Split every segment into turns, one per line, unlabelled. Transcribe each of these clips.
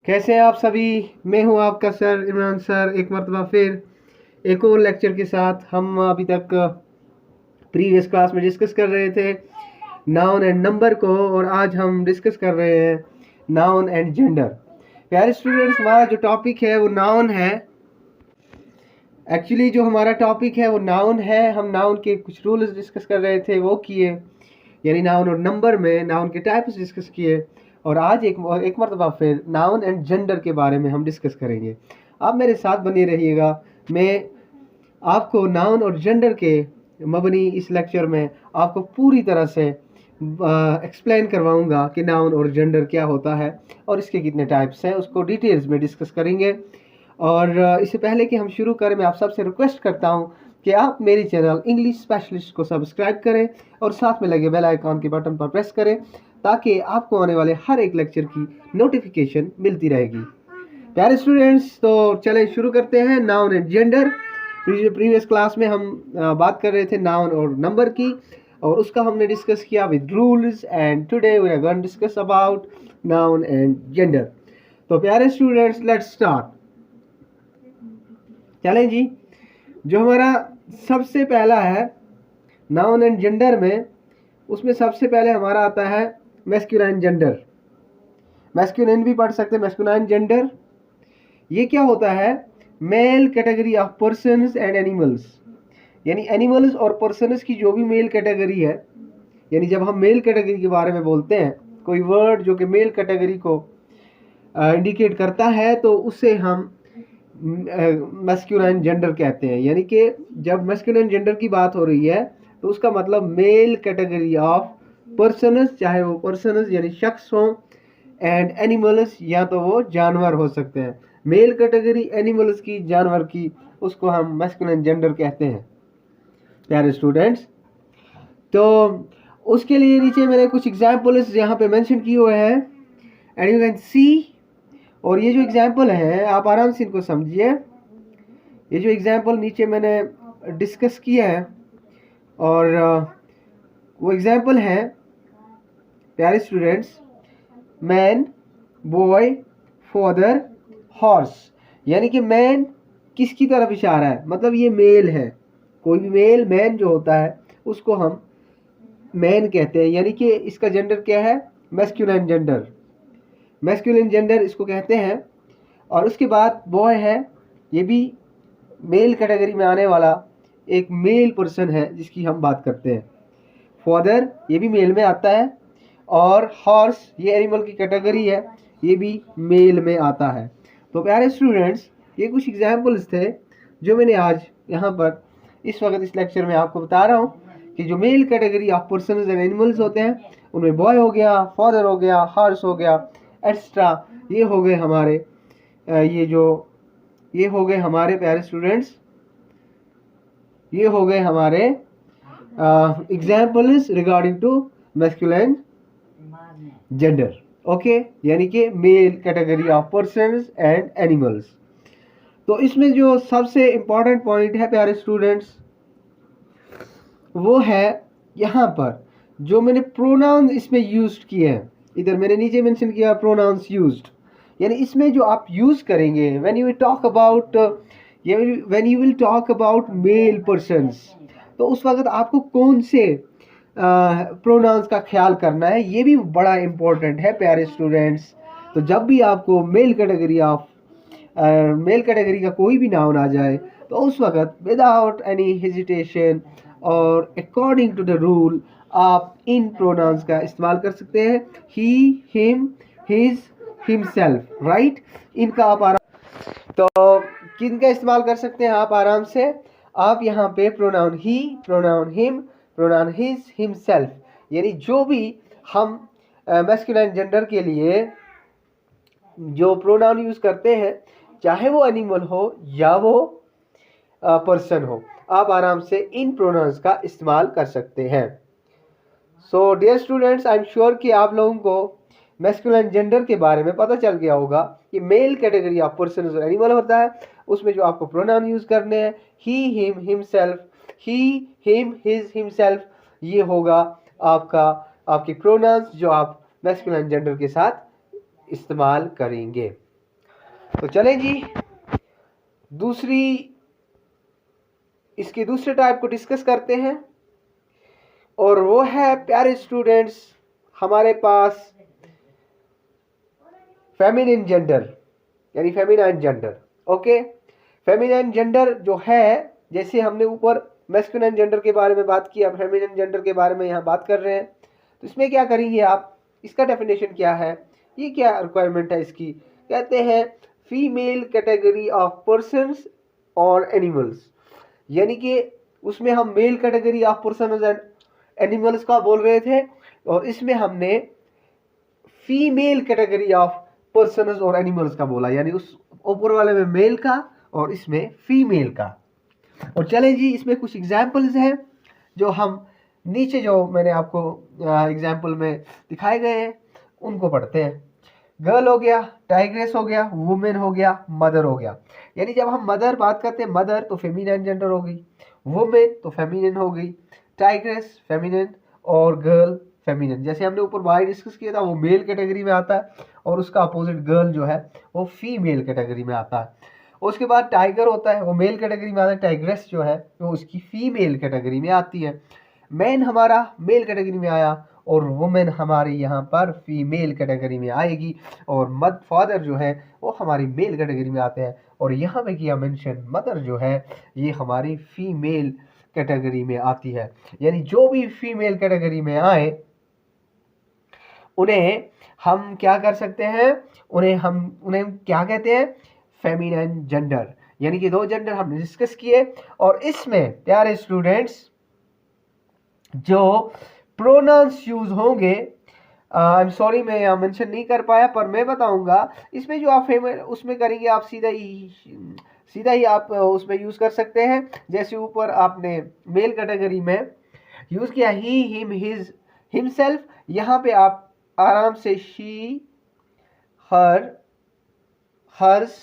कैसे हैं आप सभी। मैं हूं आपका सर इमरान सर, एक मरतबा फिर एक और लेक्चर के साथ। हम अभी तक प्रीवियस क्लास में डिस्कस कर रहे थे नाउन एंड नंबर को, और आज हम डिस्कस कर रहे हैं नाउन एंड जेंडर। प्यारे स्टूडेंट्स, हमारा जो टॉपिक है वो नाउन है। एक्चुअली जो हमारा टॉपिक है वो नाउन है। हम नाउन के कुछ रूल्स डिस्कस कर रहे थे, वो किए, यानी नाउन और नंबर में नाउन के टाइप्स डिस्कस किए। और आज एक मरतबा फिर नाउन एंड जेंडर के बारे में हम डिस्कस करेंगे। आप मेरे साथ बने रहिएगा। मैं आपको नाउन और जेंडर के मबनी इस लेक्चर में आपको पूरी तरह से एक्सप्लेन करवाऊंगा कि नाउन और जेंडर क्या होता है और इसके कितने टाइप्स हैं, उसको डिटेल्स में डिस्कस करेंगे। और इससे पहले कि हम शुरू करें, मैं आप सबसे रिक्वेस्ट करता हूं कि आप मेरी चैनल इंग्लिश स्पेशलिस्ट को सब्सक्राइब करें और साथ में लगे बेल आइकॉन के बटन पर प्रेस करें, ताकि आपको आने वाले हर एक लेक्चर की नोटिफिकेशन मिलती रहेगी। प्यारे स्टूडेंट्स, तो चलें शुरू करते हैं noun and gender. Previous class में हम बात कर रहे थे नाउन और नंबर की, और उसका हमने डिस्कस किया with rules, and today we are going to discuss about noun and gender. तो प्यारे स्टूडेंट्स, लेट्स स्टार्ट। चलें जी। जो हमारा सबसे पहला है नाउन एंड जेंडर में, उसमें सबसे पहले हमारा आता है मैस्कुलाइन जेंडर। मैस्कुलाइन भी पढ़ सकते हैं, मैस्कुलाइन जेंडर। ये क्या होता है? Mail category of persons and animals. यानी एनिमल्स और पर्सन्स की जो भी मेल कैटेगरी है, यानी जब हम मेल कैटेगरी के बारे में बोलते हैं, कोई वर्ड जो कि मेल कैटेगरी को इंडिकेट करता है, तो उसे हम मैस्कुलाइन जेंडर कहते हैं। यानी कि जब मैस्कुलाइन जेंडर की बात हो रही है तो उसका मतलब मेल कैटेगरी ऑफ पर्सन्स, चाहे वो पर्सन्स यानी शख्स हों, एंड एनिमल्स, या तो वो जानवर हो सकते हैं। मेल कैटेगरी एनिमल्स की, जानवर की, उसको हम मैस्कुलाइन जेंडर कहते हैं। प्यारे स्टूडेंट्स, तो उसके लिए नीचे मैंने कुछ एग्जाम्पल्स यहाँ पे मेंशन किए हुए हैं, एंड यू कैन सी। और ये जो एग्जाम्पल है आप आराम से इनको समझिए। ये जो एग्जाम्पल नीचे मैंने डिस्कस किया है, और वो एग्जाम्पल है प्यारे students, man, boy, father, horse. यानी कि मैन किसकी तरफ इशारा है? मतलब ये मेल है। कोई भी मेल, मैन जो होता है उसको हम मैन कहते हैं। यानी कि इसका जेंडर क्या है? Masculine gender. मैस्कुलाइन जेंडर इसको कहते हैं। और उसके बाद बॉय है, ये भी मेल कैटेगरी में आने वाला एक मेल पर्सन है जिसकी हम बात करते हैं। फादर, ये भी मेल में आता है। और हॉर्स, ये एनिमल की कैटेगरी है, ये भी मेल में आता है। तो प्यारे स्टूडेंट्स, ये कुछ एग्जाम्पल्स थे जो मैंने आज यहाँ पर इस वक्त इस लेक्चर में आपको बता रहा हूँ कि जो mail category of persons and animals होते हैं, उनमें बॉय हो गया, फादर हो गया, हॉर्स हो गया, एक्स्ट्रा। ये हो गए हमारे ये हो गए हमारे प्यारे स्टूडेंट्स, ये हो गए हमारे examples regarding to masculine gender. Okay, यानी कि male category of persons and animals. तो इसमें जो सबसे इंपॉर्टेंट पॉइंट है प्यारे स्टूडेंट्स, वो है यहाँ पर जो मैंने प्रोनाउंस इसमें यूज्ड किए हैं। इधर मैंने नीचे मेंशन किया प्रोनाउंस यूज्ड, यानी इसमें जो आप यूज करेंगे when you will talk about male persons, तो उस वक्त आपको कौन से प्रोनाउंस का ख्याल करना है, ये भी बड़ा इंपॉर्टेंट है प्यारे स्टूडेंट्स। तो जब भी आपको मेल कैटेगरी का कोई भी नाउन आ जाए, तो उस वक्त विदाउट एनी हेजिटेशन और अकॉर्डिंग टू द रूल आप इन प्रोनाउंस का इस्तेमाल कर सकते हैं। ही, हिम, हिज, हिमसेल्फ, राइट। इनका आप तो किन का इस्तेमाल कर सकते हैं आप आराम से? आप यहाँ पे pronoun he, pronoun him, pronoun his, himself, यानी जो भी हम मैस्कुलाइन जेंडर के लिए जो प्रोनाउन यूज करते हैं, चाहे वो एनिमल हो या वो पर्सन हो, आप आराम से इन प्रोनाउंस का इस्तेमाल कर सकते हैं। So dear students, I am sure कि आप लोगों को मैस्कुलाइन जेंडर के बारे में पता चल गया होगा कि मेल कैटेगरी ऑफ पर्सन और एनिमल होता है, उसमें जो आपको प्रोनाउन यूज करने हैं, ही, हिम, हिमसेल्फ, ही, हिम, हिज, हिमसेल्फ, ये होगा आपके प्रोनाउंस जो आप मैस्कुलाइन जेंडर के साथ इस्तेमाल करेंगे। तो चलें जी, इसके दूसरे टाइप को डिस्कस करते हैं, और वो है प्यारे स्टूडेंट्स हमारे पास फेमिनिन जेंडर यानी feminine gender. Okay, feminine gender जो है, जैसे हमने ऊपर मैस्कुलिन जेंडर के बारे में बात किया, फेमिनिन जेंडर के बारे में यहाँ बात कर रहे हैं। तो इसमें क्या करेंगे आप, इसका डेफिनेशन क्या है, ये क्या रिक्वायरमेंट है इसकी, कहते हैं फीमेल कैटेगरी ऑफ पर्सन्स और एनिमल्स, यानी कि उसमें हम mail category of persons and animals का बोल रहे थे, और इसमें हमने फीमेल कैटेगरी ऑफ पर्सन्स और एनिमल्स का बोला, यानी उस ऊपर वाले में मेल का और इसमें फीमेल का। और चलें जी, इसमें कुछ एग्जाम्पल्स हैं जो हम नीचे जो मैंने आपको एग्जाम्पल में दिखाए गए हैं उनको पढ़ते हैं। गर्ल हो गया, टाइग्रेस हो गया, वुमेन हो गया, मदर हो गया। यानी जब हम मदर बात करते हैं, मदर तो फेमिनिन जेंडर हो गई, वुमेन तो फेमिनिन हो गई, टाइग्रेस फेमिनिन और गर्ल फेमिनिन। जैसे हमने ऊपर बाय डिस्कस किया था, वो मेल कैटेगरी में आता है और उसका अपोजिट गर्ल जो है वो फीमेल कैटेगरी में आता है। उसके बाद टाइगर होता है, वो मेल कैटेगरी में आता है, टाइग्रेस जो है वो उसकी फीमेल कैटेगरी में आती है। मैन हमारा मेल कैटेगरी में आया और वुमेन हमारी यहाँ पर फीमेल कैटेगरी में आएगी, और मद फादर जो है वो हमारी मेल कैटेगरी में आते हैं। और यहाँ पे किया मेंशन मदर जो है ये हमारी फीमेल कैटेगरी में आती है। यानी जो भी फीमेल कैटेगरी में आए उन्हें हम क्या कर सकते हैं, उन्हें क्या कहते हैं, फेमिनिन जेंडर। यानी कि दो जेंडर हमने डिस्कस किए, और इसमें प्यारे स्टूडेंट्स जो प्रोनाउंस यूज होंगे, आई एम सॉरी मैं यहाँ मेंशन नहीं कर पाया, पर मैं बताऊंगा। इसमें जो आप उसमें करेंगे, आप सीधा ही आप उसमें यूज कर सकते हैं। जैसे ऊपर आपने मेल कैटेगरी में यूज किया ही, हिम, हिज, हिमसेल्फ, यहाँ पे आप आराम से शी, हर, हर्स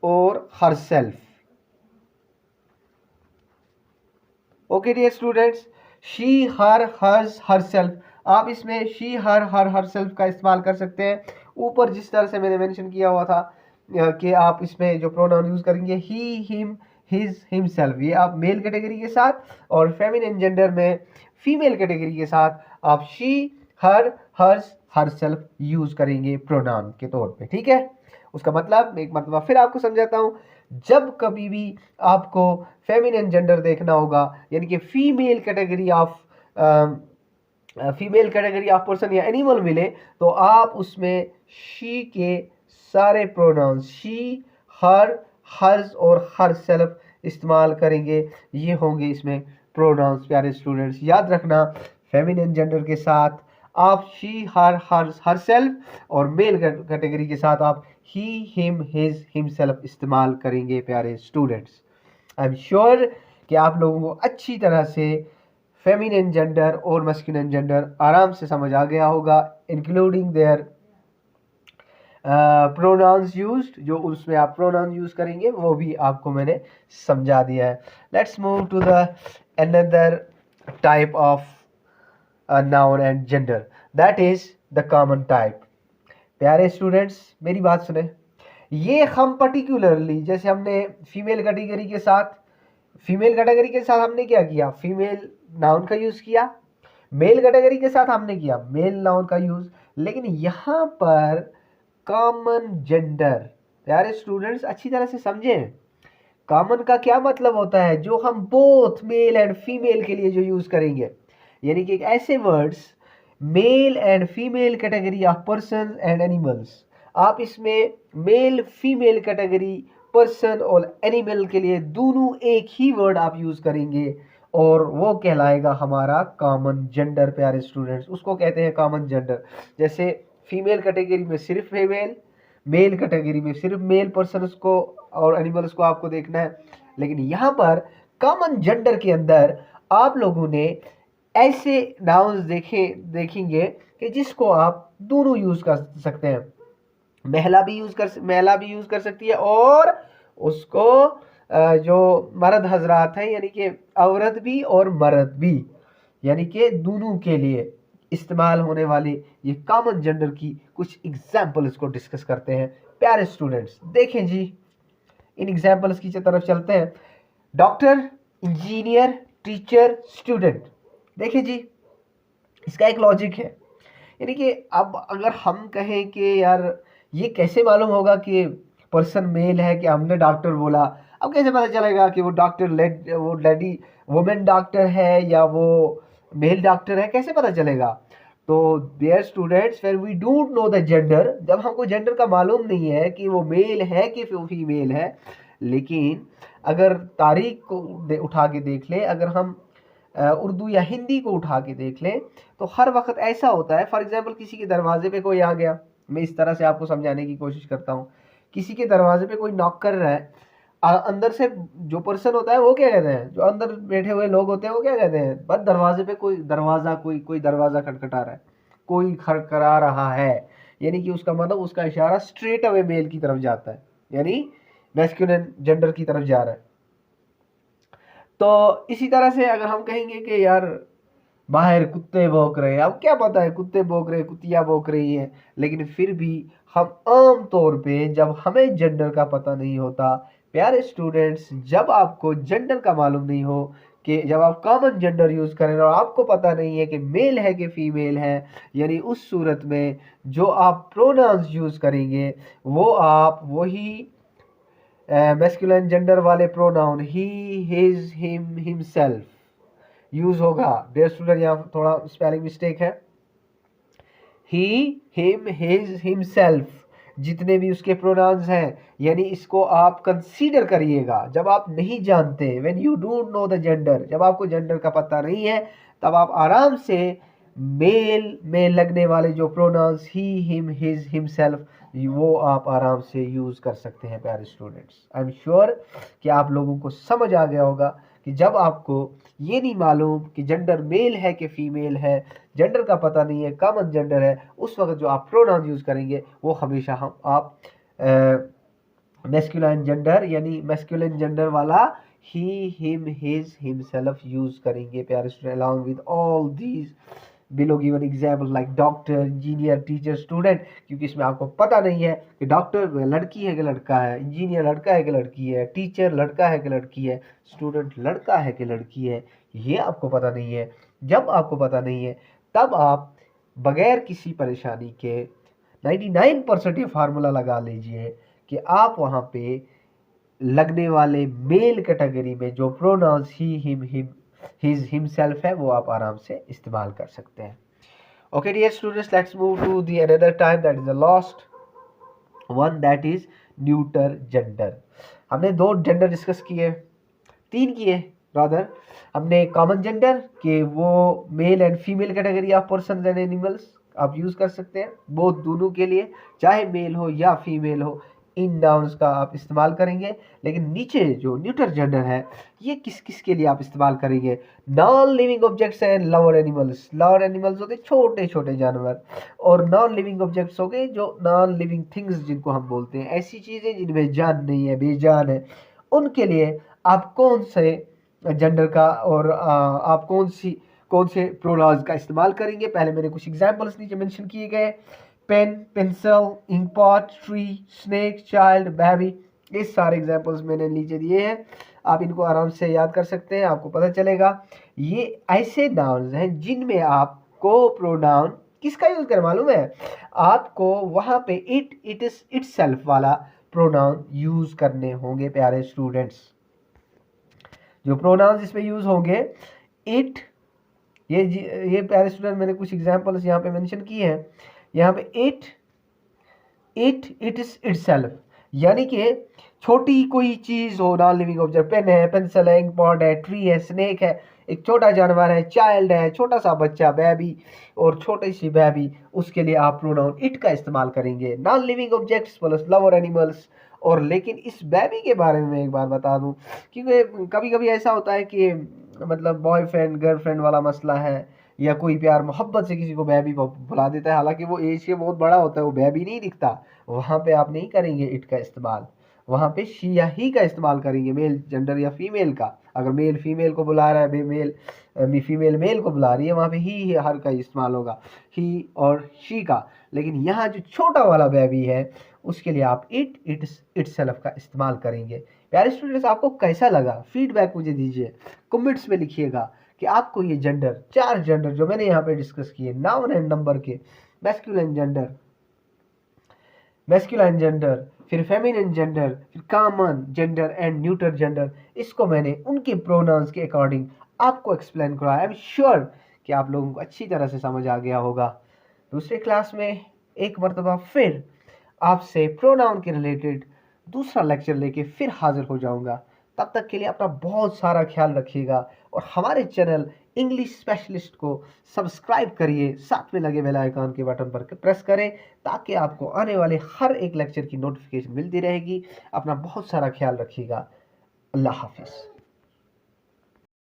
और herself. Okay dear students, she, her, hers, herself, आप इसमें शी, हर, हरसेल्फ का इस्तेमाल कर सकते हैं। ऊपर जिस तरह से मैंने मेंशन किया हुआ था कि आप इसमें जो प्रोनाउन यूज करेंगे ही, हिम, हिज, हिमसेल्फ, ये आप मेल कैटेगरी के साथ, और फेमिनिन जेंडर में फीमेल कैटेगरी के साथ आप she, her, hers, herself use करेंगे प्रोनाउन के तौर पे। ठीक है, उसका मतलब एक मतलब फिर आपको समझाता हूं। जब कभी भी आपको फेमिनिन जेंडर देखना होगा, यानी कि फीमेल कैटेगरी ऑफ पर्सन या एनिमल मिले, तो आप उसमें शी के सारे प्रोनाउंस शी, हर, हर्स और हर सेल्फ इस्तेमाल करेंगे। ये होंगे इसमें प्रोनाउंस। प्यारे स्टूडेंट्स याद रखना, फेमिनिन जेंडर के साथ आप शी, हर, हर सेल्फ, और मेल कैटेगरी के साथ आप ही, हिम, हिज, हिमसेल्फ इस्तेमाल करेंगे। प्यारे स्टूडेंट्स, आई एम श्योर कि आप लोगों को अच्छी तरह से फेमिनिन जेंडर और मैस्कुलिन जेंडर आराम से समझ आ गया होगा, इंक्लूडिंग देयर प्रोनाउंस यूज्ड। जो उसमें आप प्रोनाउन यूज करेंगे वो भी आपको मैंने समझा दिया है। Let's move to the another type of noun and gender, that is the common type. प्यारे स्टूडेंट्स मेरी बात सुने, ये हम पर्टिकुलरली जैसे हमने फीमेल कैटेगरी के साथ हमने क्या किया, फीमेल नाउन का यूज किया, मेल कैटेगरी के साथ हमने किया मेल नाउन का यूज, लेकिन यहाँ पर कॉमन जेंडर, प्यारे स्टूडेंट्स अच्छी तरह से समझें, कॉमन का क्या मतलब होता है, जो हम बोथ मेल एंड फीमेल के लिए जो यूज करेंगे। यानी कि ऐसे words male and female category of person and animals, आप इसमें मेल फीमेल कैटेगरी पर्सन और एनिमल के लिए दोनों एक ही वर्ड आप यूज करेंगे, और वो कहलाएगा हमारा कॉमन जेंडर। प्यारे स्टूडेंट्स उसको कहते हैं कॉमन जेंडर। जैसे फीमेल कैटेगरी में सिर्फ फीमेल, मेल कैटेगरी में सिर्फ मेल पर्सन्स को और एनिमल्स को आपको देखना है, लेकिन यहाँ पर कॉमन जेंडर के अंदर आप लोगों ने ऐसे नाउन्स देखेंगे कि जिसको आप दोनों यूज कर सकते हैं। महिला भी यूज कर सकती है, और उसको जो मर्द हजरात हैं, यानी कि औरत भी और मर्द भी, यानी कि दोनों के लिए इस्तेमाल होने वाले ये कॉमन जेंडर की कुछ एग्जाम्पल्स को डिस्कस करते हैं। प्यारे स्टूडेंट्स देखें जी, इन एग्जाम्पल्स की तरफ चलते हैं। Doctor, engineer, teacher, student. देखिए जी, इसका एक लॉजिक है, यानी कि अब अगर हम कहें कि यार ये कैसे मालूम होगा कि पर्सन मेल है, कि हमने डॉक्टर बोला, अब कैसे पता चलेगा कि वो डॉक्टर वो लेडी वुमेन डॉक्टर है या वो मेल डॉक्टर है, कैसे पता चलेगा? तो dear students, when we don't know the gender, जब हमको जेंडर का मालूम नहीं है कि वो मेल है कि फीमेल है, लेकिन अगर तारीख को उठा के देख ले, अगर हम उर्दू या हिंदी को उठा के देख लें, तो हर वक्त ऐसा होता है। फॉर एग्जांपल किसी के दरवाजे पे कोई आ गया, मैं इस तरह से आपको समझाने की कोशिश करता हूँ। किसी के दरवाजे पे कोई नॉक कर रहा है, अंदर से जो पर्सन होता है वो क्या कहते हैं, जो अंदर बैठे हुए लोग होते हैं वो क्या कहते हैं, बस दरवाजे पे कोई दरवाज़ा खटखटा रहा है, कोई खड़खड़ा रहा है, यानी कि उसका मतलब उसका इशारा स्ट्रेट अवे मेल की तरफ जाता है, यानी मैस्कुलिन जेंडर की तरफ जा रहा है। तो इसी तरह से अगर हम कहेंगे कि यार बाहर कुत्ते भौंक रहे हैं, अब क्या पता है कुत्ते भौंक रहे हैं, कुतिया भौंक रही हैं, लेकिन फिर भी हम आम तौर पे जब हमें जेंडर का पता नहीं होता, प्यारे स्टूडेंट्स, जब आपको जेंडर का मालूम नहीं हो, कि जब आप कॉमन जेंडर यूज़ करें और आपको पता नहीं है कि मेल है कि फीमेल है, यानी उस सूरत में जो आप प्रोनाउंस यूज़ करेंगे वो आप वही मैस्कुलिन जेंडर वाले प्रोनाउन ही, हिज, हिम, हिमसेल्फ यूज होगा। डियर स्टूडेंट, यहाँ थोड़ा स्पेलिंग मिस्टेक है। ही, हिम, हिज, हिमसेल्फ, जितने भी उसके प्रोनाउंस हैं, यानी इसको आप कंसीडर करिएगा जब आप नहीं जानते, when you don't know the gender, जब आपको जेंडर का पता नहीं है, तब आप आराम से मेल में लगने वाले जो pronouns he, him, his, himself, वो आप आराम से यूज कर सकते हैं। प्यारे स्टूडेंट्स, आई एम श्योर कि आप लोगों को समझ आ गया होगा कि जब आपको ये नहीं मालूम कि जेंडर मेल है कि फीमेल है, जेंडर का पता नहीं है, कॉमन जेंडर है, उस वक्त जो आप प्रोनाउन यूज करेंगे वो हमेशा आप मैस्कुलिन जेंडर, यानी मैस्कुलिन जेंडर वाला ही, हिम, हिज, हिमसेल्फ यूज करेंगे। प्यारे student, along with all these below given example like doctor, engineer, teacher, student, क्योंकि इसमें आपको पता नहीं है कि डॉक्टर लड़की है कि लड़का है, इंजीनियर लड़का है कि लड़की है, टीचर लड़का है कि लड़की है, स्टूडेंट लड़का है कि लड़की है, ये आपको पता नहीं है। जब आपको पता नहीं है, तब आप बगैर किसी परेशानी के 99% ये फार्मूला लगा लीजिए कि आप वहाँ पे लगने वाले मेल कैटेगरी में जो pronouns he, him, his, himself है, वो आप आराम से इस्तेमाल कर सकते हैं। Okay dear students, let's move to the another type, that is the last one, that is neuter gender. हमने 2 जेंडर डिस्कस किए, 3 किए रादर। हमने कॉमन जेंडर कि वो male and female category of person and animals आप use कर सकते हैं, बोथ दोनों के लिए, चाहे मेल हो या फीमेल हो, इन नाउन्स का आप इस्तेमाल करेंगे। लेकिन नीचे जो न्यूटर जेंडर है, ये किस किस के लिए आप इस्तेमाल करेंगे? Non living objects and lower animals. Lower animals होते छोटे छोटे जानवर, और नॉन लिविंग ऑब्जेक्ट्स हो गए जो नॉन लिविंग थिंग्स जिनको हम बोलते हैं, ऐसी चीज़ें जिनमें जान नहीं है, बेजान है, उनके लिए आप कौन से जेंडर का और आप कौन से प्रोनाउंस का इस्तेमाल करेंगे? पहले मैंने कुछ एग्जांपल्स नीचे मेंशन किए गए, pen, pencil, inkpot, tree, snake, child, baby, ये सारे एग्जांपल्स मैंने नीचे दिए हैं। आप इनको आराम से याद कर सकते हैं, आपको पता चलेगा। ये ऐसे नाउन्स हैं जिनमें आपको प्रोनाउन किसका यूज कर मालूम है? आपको वहां पे इट इज इटसेल्फ वाला प्रोनाउन यूज करने होंगे। प्यारे स्टूडेंट्स, जो प्रोनाउंस इसमें यूज होंगे, इट, ये प्यारे स्टूडेंट मैंने कुछ एग्जांपल्स यहाँ पे मेंशन किए हैं। यहाँ पे इट इज इटसेल्फ, यानी कि छोटी कोई चीज हो, नॉन लिविंग ऑब्जेक्ट, पेन है, पेंसिल है, इंकपॉट है, ट्री है, स्नेक है, एक छोटा जानवर है, चाइल्ड है, छोटा सा बच्चा, बेबी, और छोटी सी बेबी, उसके लिए आप प्रोनाउन इट का इस्तेमाल करेंगे। Non living objects plus lover animals. और लेकिन इस बेबी के बारे में एक बार बता दूं, क्योंकि कभी कभी ऐसा होता है कि मतलब बॉयफ्रेंड गर्लफ्रेंड वाला मसला है, या कोई प्यार मोहब्बत से किसी को बेबी बुला देता है, हालांकि वो एज से बहुत बड़ा होता है, वो बेबी नहीं दिखता, वहाँ पे आप नहीं करेंगे इट का इस्तेमाल, वहाँ पे शी या ही का इस्तेमाल करेंगे, मेल जेंडर या फीमेल का। अगर मेल फीमेल को बुला रहा है, फीमेल मेल को बुला रही है, वहाँ पे ही हर का इस्तेमाल होगा, ही और शी का। लेकिन यहाँ जो छोटा वाला बेबी है उसके लिए आप इटसेल्फ का इस्तेमाल करेंगे। प्यारे स्टूडेंट्स, आपको कैसा लगा फीडबैक मुझे दीजिए, कमेंट्स में लिखिएगा कि आपको ये जेंडर, 4 जेंडर जो मैंने यहाँ पे डिस्कस किए, नाउन एंड नंबर के, मैस्कुलिन जेंडर, फिर फेमिनिन जेंडर, फिर common gender and neuter gender, इसको मैंने उनके प्रोनाउंस के अकॉर्डिंग आपको एक्सप्लेन कराया। आई एम श्योर कि आप लोगों को अच्छी तरह से समझ आ गया होगा। दूसरे क्लास में एक मरतबा फिर आपसे प्रोनाउन के रिलेटेड दूसरा लेक्चर लेके फिर हाजिर हो जाऊंगा। तब तक के लिए अपना बहुत सारा ख्याल रखिएगा और हमारे चैनल इंग्लिश स्पेशलिस्ट को सब्सक्राइब करिए, साथ में लगे बेल आइकन के बटन पर प्रेस करें ताकि आपको आने वाले हर एक लेक्चर की नोटिफिकेशन मिलती रहेगी। अपना बहुत सारा ख्याल रखिएगा। अल्लाह हाफिज़।